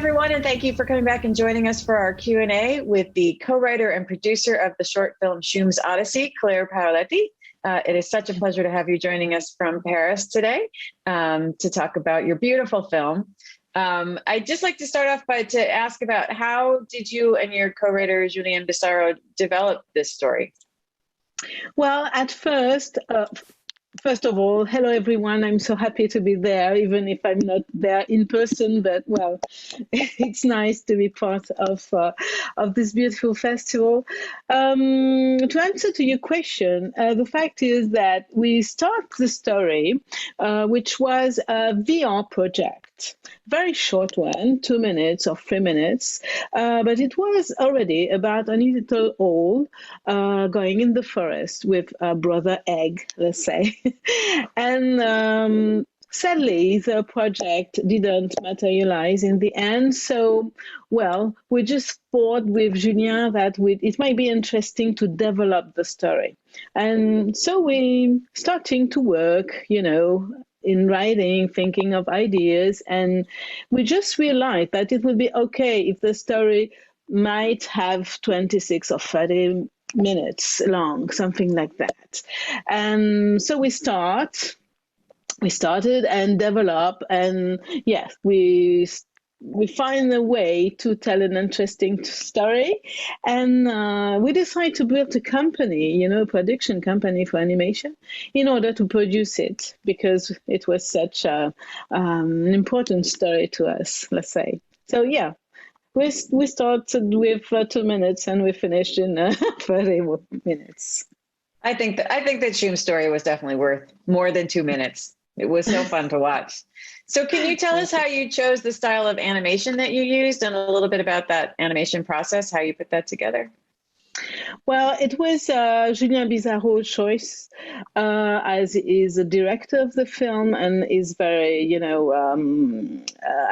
everyone, and thank you for coming back and joining us for our Q&A with the co-writer and producer of the short film Shoom's Odyssey, Claire Paoletti. It is such a pleasure to have you joining us from Paris today to talk about your beautiful film. I'd just like to start off to ask about how did you and your co-writer Julien Bisaro develop this story? Well, at first of all, hello everyone. I'm so happy to be there, even if I'm not there in person. But well, it's nice to be part of this beautiful festival. To answer to your question, the fact is that we start the story, which was a VR project, very short one, 2 minutes or 3 minutes, but it was already about a little owl going in the forest with a brother egg, let's say. And sadly, the project didn't materialize in the end. So, well, we just thought with Julien that it might be interesting to develop the story. And so we starting to work, in writing, thinking of ideas. And we just realized that it would be okay if the story might have 26 or 30 minutes long, something like that. And so we started and develop, and yes, we find a way to tell an interesting story, and we decide to build a company, a production company for animation, in order to produce it, because it was such an important story to us, let's say. So yeah. We started with 2 minutes and we finished in 30 minutes. I think that Shoom's story was definitely worth more than 2 minutes. It was so fun to watch. So can you tell us how you chose the style of animation that you used and a little bit about that animation process, how you put that together? Well, it was Julien Bisaro's choice, as he is the director of the film and is very,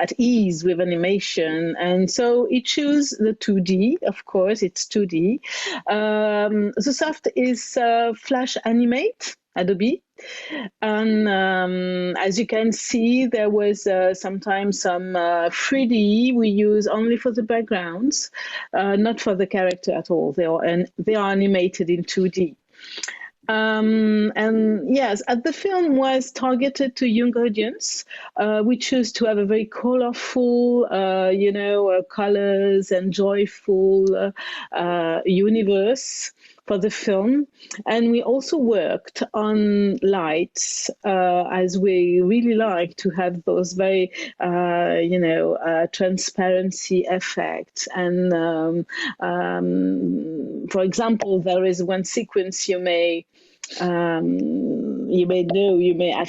at ease with animation. And so he chose the 2D, of course, it's 2D. The soft is Flash Animate, Adobe. And as you can see, there was sometimes some 3D we use only for the backgrounds, not for the character at all. They are animated in 2D. And yes, the film was targeted to young audience. We chose to have a very colorful, colors and joyful universe for the film. And we also worked on lights, as we really like to have those very, transparency effects. And for example, there is one sequence you may have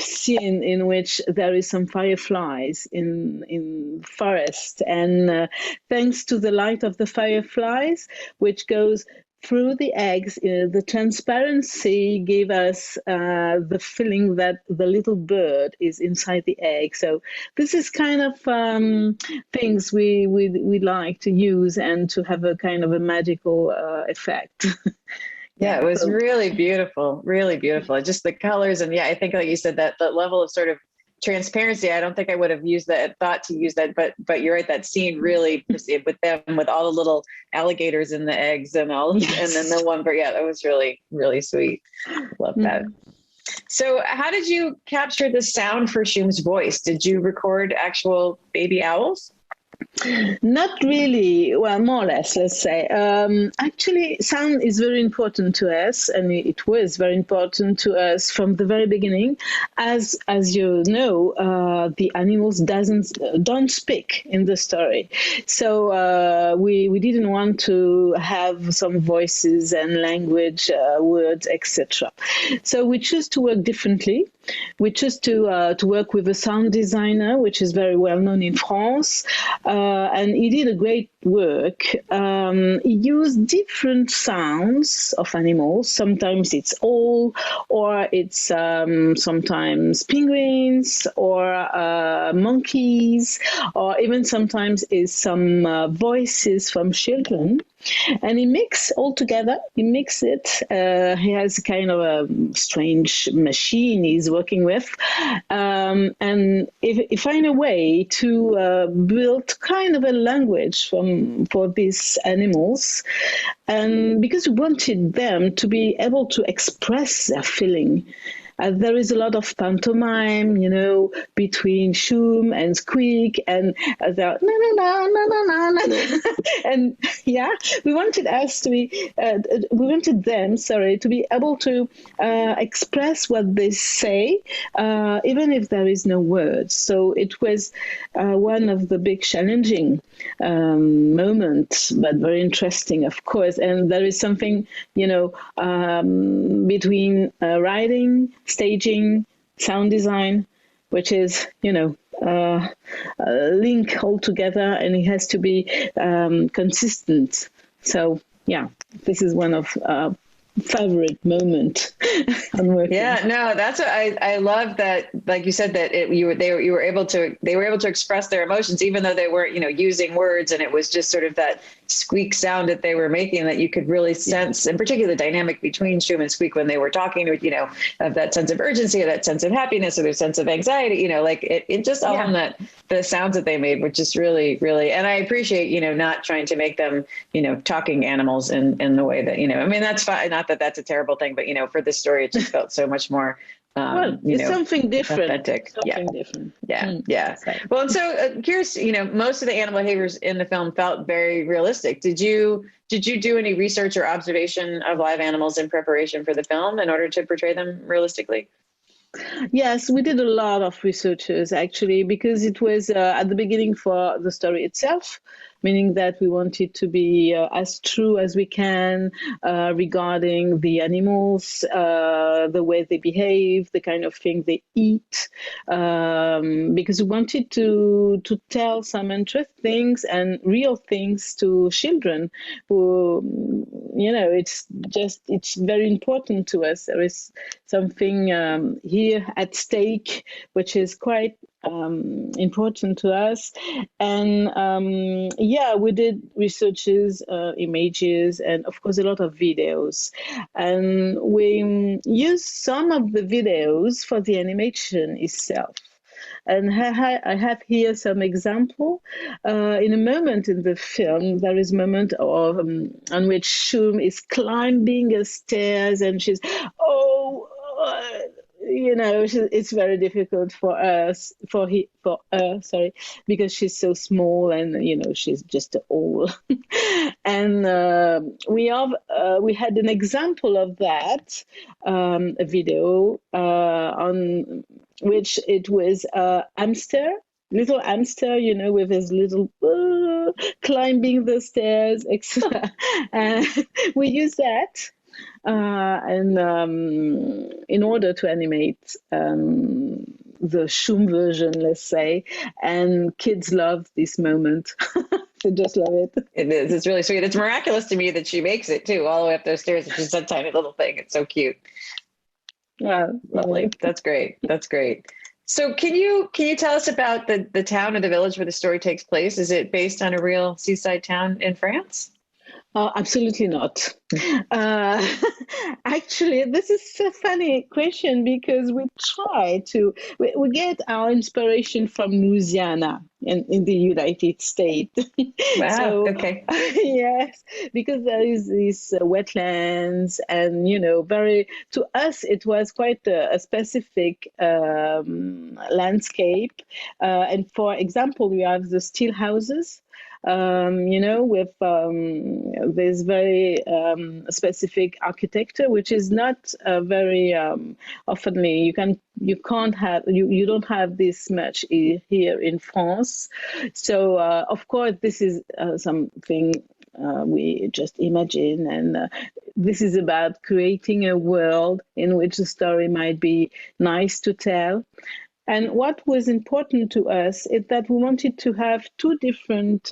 seen in which there is some fireflies in forest, and thanks to the light of the fireflies, which goes through the eggs, the transparency gave us the feeling that the little bird is inside the egg. So this is kind of things we like to use and to have a kind of a magical effect. Yeah, it was really beautiful, really beautiful. Just the colors, and yeah, I think like you said, that the level of sort of transparency, I don't think I would have thought to use that, but you're right, that scene really with them, with all the little alligators in the eggs and all, yes. And then the one, but yeah, that was really, really sweet. Love that. So how did you capture the sound for Shoom's voice? Did you record actual baby owls? Not really. Well, more or less, let's say. Actually, sound is very important to us, and it was very important to us from the very beginning. As you know, the animals don't speak in the story, so we didn't want to have some voices and language words, etc. So we chose to work differently. We chose to work with a sound designer, which is very well known in France, and he did a great work use different sounds of animals. Sometimes it's owl, or it's sometimes penguins, or monkeys, or even sometimes is some voices from children. And he mix all together. He mix it. He has kind of a strange machine he's working with, and he find a way to build kind of a language for these animals, and because we wanted them to be able to express their feeling. There is a lot of pantomime, between Shooom and Squeak, and they're no, no, no, no, no, no, no. And yeah, we wanted them, to be able to express what they say, even if there is no words. So it was one of the big challenging moments, but very interesting, of course. And there is something, between writing, staging, sound design, which is, link all together, and it has to be consistent. So, yeah, this is one of favorite moment on working. Yeah, no, that's what I love that. Like you said, that they were able to express their emotions, even though they weren't, using words, and it was just sort of that squeak sound that they were making that you could really sense, in particular the dynamic between Shooom and Squeak when they were talking, of that sense of urgency, or that sense of happiness, or their sense of anxiety, like it just all on that, the sounds that they made, which is really, really, and I appreciate, not trying to make them, talking animals in the way that, I mean, that's fine. Not that that's a terrible thing, but, for this story, it just felt so much more, it's something different. Authentic. Something different. Yeah. Well, and so curious, most of the animal behaviors in the film felt very realistic. Did you do any research or observation of live animals in preparation for the film in order to portray them realistically? Yes, we did a lot of researches, actually, because it was at the beginning for the story itself, meaning that we wanted to be as true as we can regarding the animals, the way they behave, the kind of thing they eat, because we wanted to tell some interesting and real things to children who, it's very important to us. There is something here at stake, which is quite important to us. And we did researches, images, and of course a lot of videos. And we used some of the videos for the animation itself. And I have here some example. In a moment in the film, there is a moment of on which Shooom is climbing a stairs, and she's it's very difficult for her, because she's so small, and she's just old. And we had an example of that, a video on which it was little hamster, with his little climbing the stairs, etc. And we use that. And in order to animate the Shooom version, let's say, and kids love this moment. They just love it. It is. It's really sweet. It's miraculous to me that she makes it too, all the way up those stairs. It's just a tiny little thing. It's so cute. Yeah, lovely. That's great. That's great. So can you tell us about the town or the village where the story takes place? Is it based on a real seaside town in France? Absolutely not. Actually, this is a funny question, because we get our inspiration from Louisiana in the United States. Wow. So, okay. Yes, because there is these wetlands, and to us it was quite a specific landscape. And for example, we have the steel houses. With this very specific architecture, which is not very oftenly you don't have this much here in France. So of course this is something we just imagine, and this is about creating a world in which the story might be nice to tell. And what was important to us is that we wanted to have two different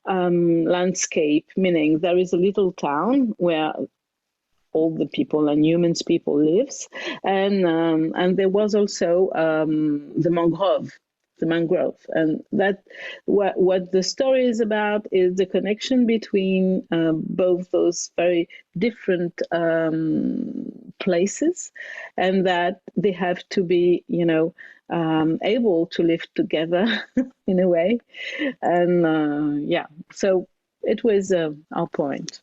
landscape, meaning there is a little town where all the people and humans people lives, and there was also the mangrove, and that what the story is about is the connection between both those very different places, and that they have to be, able to live together in a way, and so it was our point.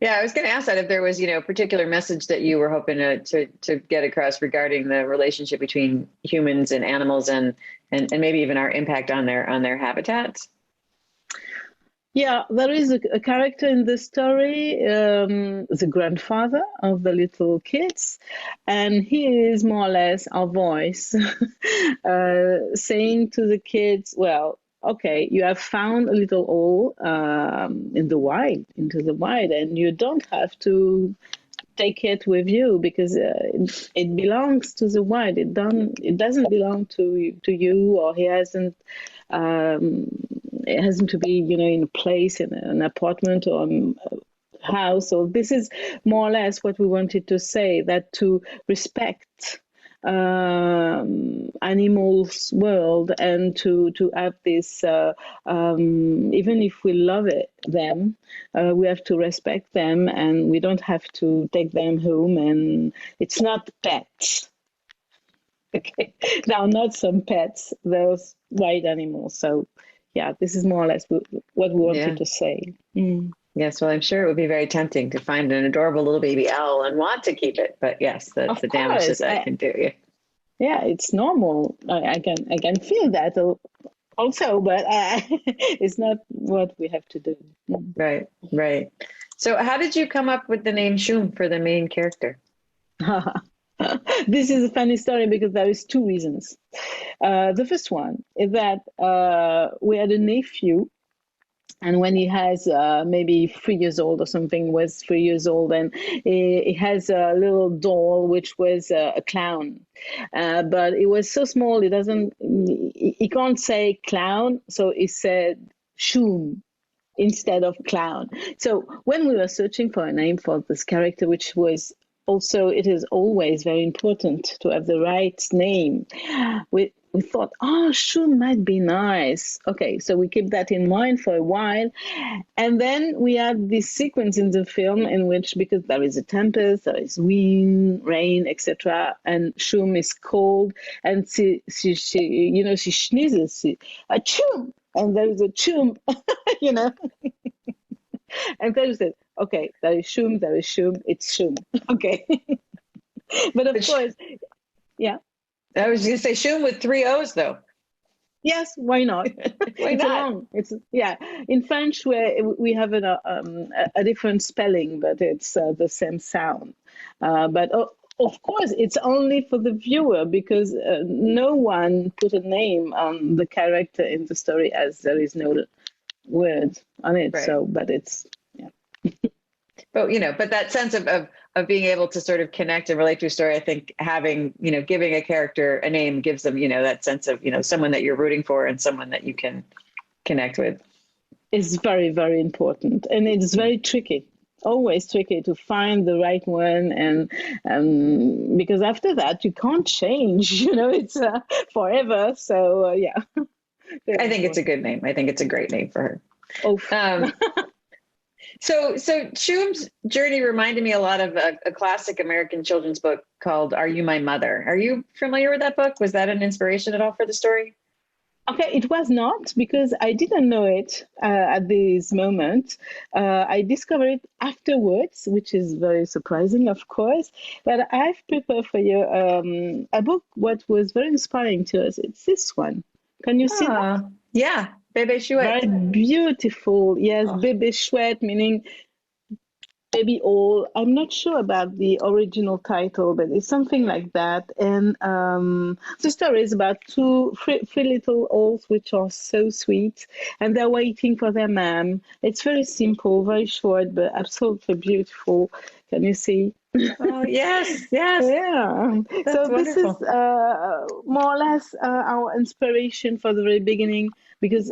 Yeah, I was going to ask that if there was, a particular message that you were hoping to get across regarding the relationship between humans and animals, and maybe even our impact on their habitats. Yeah, there is a character in the story, the grandfather of the little kids, and he is more or less our voice, saying to the kids, well, okay, you have found a little hole into the wild, and you don't have to take it with you because it belongs to the wild. It doesn't belong to you, or he hasn't. It hasn't to be, in a place, in an apartment or a house. So this is more or less what we wanted to say, that to respect animals' world, and to have this, even if we love them, we have to respect them, and we don't have to take them home, and it's not pets. Okay, now not some pets, those wild animals. So yeah, this is more or less what we wanted to say. Yes, well, I'm sure it would be very tempting to find an adorable little baby owl and want to keep it, but yes, the damage that can do. Yeah, it's normal. I can feel that also, but it's not what we have to do. Right. So how did you come up with the name Shooom for the main character? This is a funny story because there is two reasons. The first one is that we had a nephew, and when he has maybe 3 years old or something, was 3 years old, and he has a little doll which was a clown, but it was so small he can't say clown, so he said Shooom instead of clown. So when we were searching for a name for this character, which was also, it is always very important to have the right name. We thought, Shooom might be nice. Okay, so we keep that in mind for a while. And then we had this sequence in the film in which, because there is a tempest, there is wind, rain, etc., and Shooom is cold, and she sneezes, a choom, and there is a choom, And then we said, okay, there is Shooom, it's Shooom. Okay. But of course, yeah. I was going to say Shooom with 3 O's, though. Yes, why not? Why not? In French, we have a different spelling, but it's the same sound. But of course, it's only for the viewer, because no one put a name on the character in the story, as there is no words on it. Right. So, but it's, yeah. But that sense of being able to sort of connect and relate to a story, I think having, giving a character a name gives them, that sense of, someone that you're rooting for and someone that you can connect with. It's very, very important. And it's very tricky, always tricky to find the right one. And because after that, you can't change, it's forever. So, yeah. I think it's a good name. I think it's a great name for her. Oh. So Shooom's journey reminded me a lot of a classic American children's book called Are You My Mother? Are you familiar with that book? Was that an inspiration at all for the story? Okay, it was not, because I didn't know it at this moment. I discovered it afterwards, which is very surprising, of course. But I've prepared for you a book what was very inspiring to us. It's this one. Can you see that? Yeah, Bébé Chouette. Very beautiful. Yes, Bébé Chouette, meaning maybe all. I'm not sure about the original title, but it's something like that. And the story is about three little owls, which are so sweet, and they're waiting for their mom. It's very simple, very short, but absolutely beautiful. Can you see? Oh, yes, yes. Yeah. That's So this is wonderful. more or less our inspiration for the very beginning, because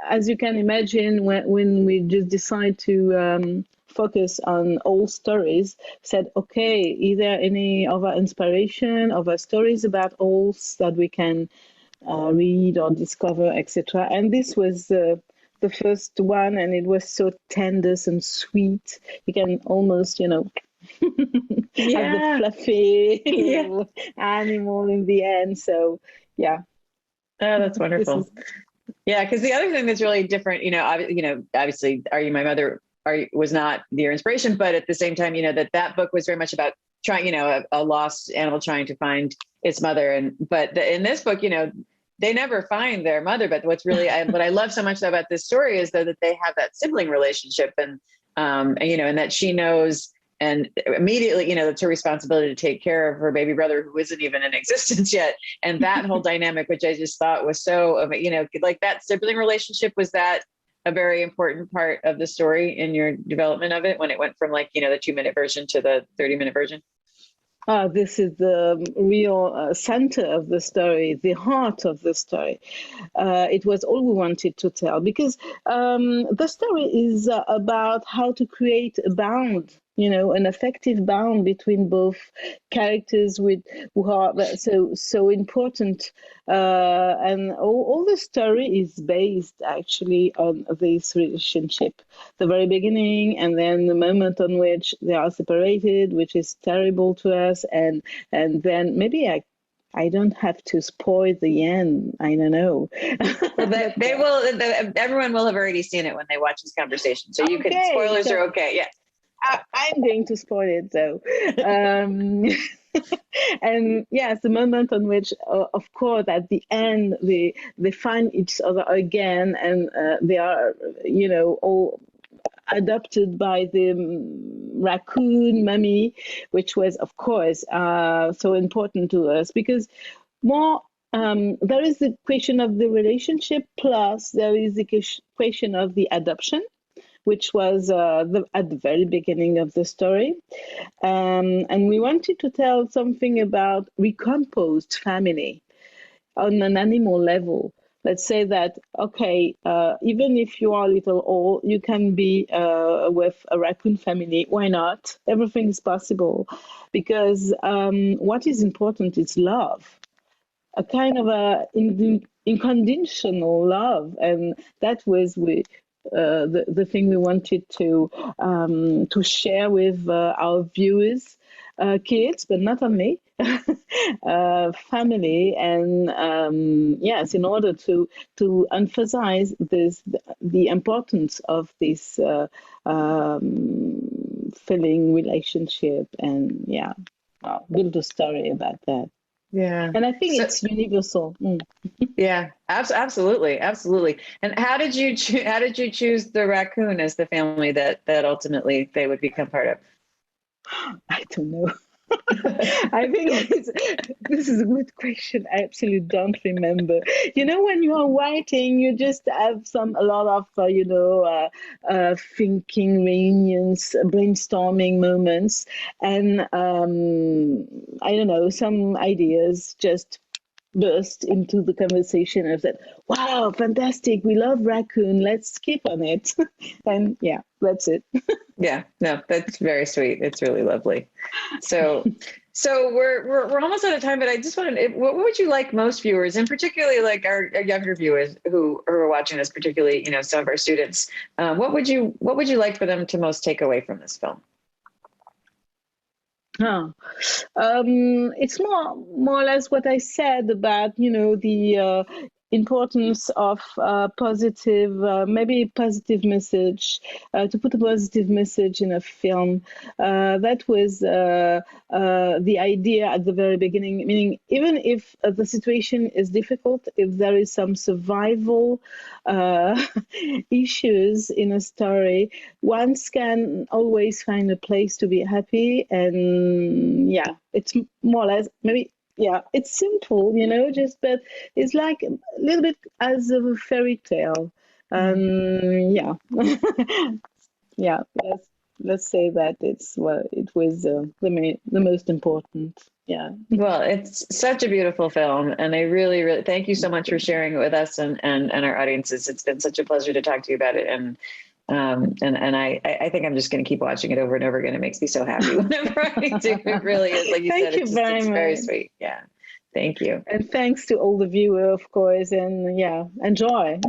as you can imagine, when we just decide to focus on old stories, said, okay, is there any other inspiration, other stories about owls that we can read or discover, etc. And this was the first one, and it was so tender and sweet. You can almost, have the Yeah, fluffy yeah. little animal in the end. So, yeah, Oh, that's this is. wonderful. Yeah, because the other thing that's really different, obviously, Are You My Mother was not your inspiration, but at the same time, that book was very much about trying, a lost animal trying to find its mother. In this book, they never find their mother. But what I love so much about this story is though that they have that sibling relationship, and that she knows. And immediately, it's her responsibility to take care of her baby brother who isn't even in existence yet. And that whole dynamic, which I just thought was so, like that sibling relationship, was that a very important part of the story in your development of it when it went from the 2-minute version to the 30-minute version? This is the real center of the story, the heart of the story. It was all we wanted to tell, because the story is about how to create a bond, an effective bond between both characters who are so important. And all the story is based actually on this relationship, the very beginning, and then the moment on which they are separated, which is terrible to us, and then maybe I don't have to spoil the end. I don't know. Well, they will. Everyone will have already seen it when they watch this conversation. So you can. Okay, Spoilers so are okay. Yeah. I'm going to spoil it though. Um, and yes, the moment on which, of course, at the end they find each other again, and they are, all adopted by the raccoon mummy, which was, of course, so important to us, because more there is the question of the relationship, plus there is the question of the adoption, which was at the very beginning of the story. And we wanted to tell something about recomposed family on an animal level. Let's say that, okay, even if you are a little old, you can be with a raccoon family. Why not? Everything is possible, because what is important is love, a kind of unconditional love, and that was the thing we wanted to share with our viewers, kids, but not only, family, and yes, in order to emphasize the importance of this feeling relationship, and yeah, build a story about that. Yeah. And I think So it's universal. yeah, absolutely, absolutely. And how did you choose the raccoon as the family that ultimately they would become part of? I don't know. I think this is a good question. I absolutely don't remember. When you are writing, you just have a lot of, thinking reunions, brainstorming moments, and I don't know, some ideas just burst into the conversation and said, wow, fantastic, we love raccoon, let's skip on it. And yeah, that's it. Yeah, no, that's very sweet. It's really lovely. So, we're almost out of time, but I just wanted, what would you like most viewers, and particularly like our younger viewers who are watching this, particularly some of our students, what would you like for them to most take away from this film? Oh, it's more or less what I said about, the importance of positive, maybe positive message, to put a positive message in a film. That was the idea at the very beginning, meaning even if the situation is difficult, if there is some survival issues in a story, one can always find a place to be happy. And yeah, it's more or less maybe, yeah, it's simple, but it's like a little bit as a fairy tale. Yeah. Yeah, let's say that it was the most important. Yeah. Well, it's such a beautiful film, and I really, really thank you so much for sharing it with us and our audiences. It's been such a pleasure to talk to you about it, and I think I'm just going to keep watching it over and over again. It makes me so happy whenever I do. It really is, like you said, it's very sweet. Yeah, thank you, and thanks to all the viewers, of course, and yeah, enjoy.